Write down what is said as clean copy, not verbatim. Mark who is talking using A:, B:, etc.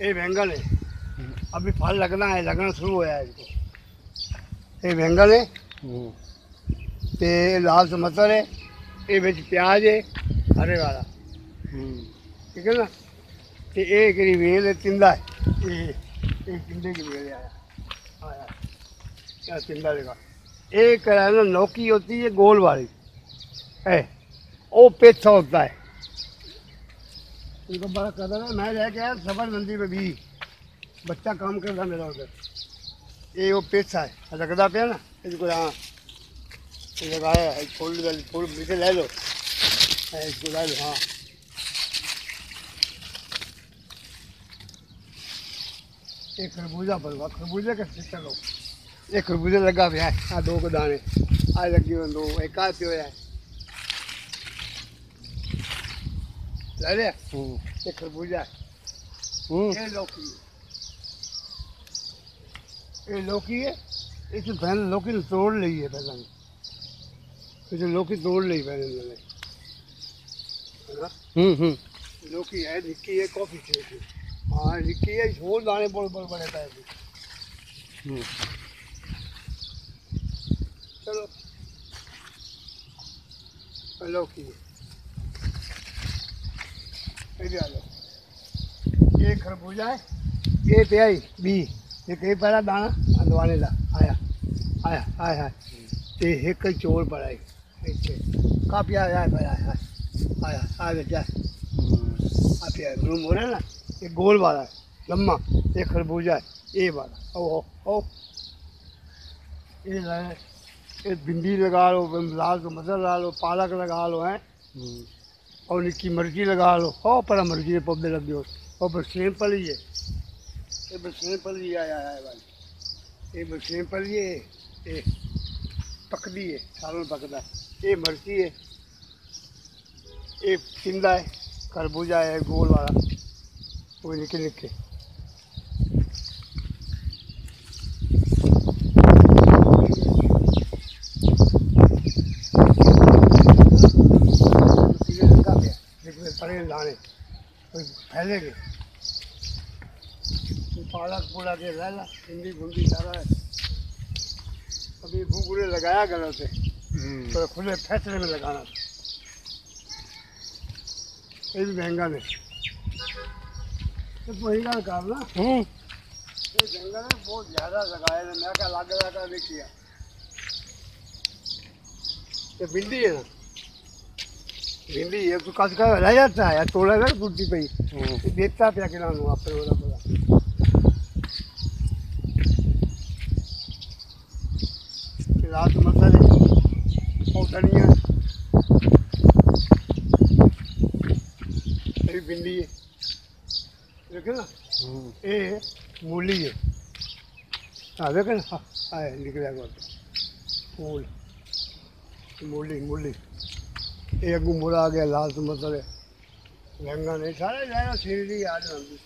A: ये बैंगन है, अभी फल लगना है, लगना शुरू होया है इसको। ये बैंगन है ते लाल टमाटर है, ये विच प्याज है हरे वाला, ठीक है ना। ते ये करी वेल है तिंदा है, ये तिंदे की वेल आया आया क्या तिंदा लगा। एक है ना लौकी होती है गोल वाली है, वो पेथा होता है, उनको बड़ा कदर है। मैं रह गया सबर मंदी में भी, बच्चा काम करता मेरा उधर। ये वो पेथा है लगता पे ना इसको, हाँ लगाया है, फूल मीठे ले लो, इसको ले लो। हाँ एक खरबूजा पड़वा, खरबूजे का चलो, एक खरबूजा लगा पे है, दो को दाने आज लगी हुए दो, एक आध पे है ले लिया। एक खरबूजा है, ये लौकी, ये लौकी है, इस पहले लौकी तोड़ ली है, पहले इसे लौकी तोड़ ली पहले मैंने, है ना। लौकी है निक्की है, कॉफी चाहिए, हाँ निक्की है, छोड़ दाने बड़े बड़े बड़े पैसे। चलो लौकी इधर आ लो, ये खरबूजा है, ये पे आई बी, ये कहीं पड़ा दाना अंदवाने ला आया आया आया, ते एक चोर पड़ा है इतने काफी आया आया आया आया आया क्या आप रूम हो रहा है ना। ये गोल वाला है लम्बा, ये खरबूजा है ये वाला, ओ ओ ये भिंडी लगा लो, लाल तो मटर लगा लो, पालक लगा लो हैं, और निक्की मिर्ची लगा लो, हो पर मिर्ची के पौधे लगे हो, और बरसेम पली है, ये बरसेम पली आया है भाई, ये बरसेम पली है, ये पकदी है सालों पकदा है, ये मिर्ची है, ये टिंडा है, खरबूजा है गोल वाला, वो निके निके। बड़े दाने फैलेंगे, पालक पूरा के ला ला, भिंडी भुंडी सारा है, अभी भूगुड़े लगाया गया थे तो खुले फैसले में लगाना था। ये भी महंगा नहीं, तो वही गल करना, ये महंगा ने बहुत ज़्यादा लगाया, मैं क्या लगा नहीं किया। ये भिंडी है ना, भिंडी है तो कस का रह जाता है, तोड़ा ना टूटी पई, देखता पे कि नाम आप वाला बोला रात मसाले और धनिया, ये भिंडी है देखे ना, ये मूली है, हाँ देखे ना, आए निकला फूल मूली मूली, ये अगू मुड़ा आ गया लाल मसाले, बैंगन है सारे जाएगा सीढ़ी आ जाती।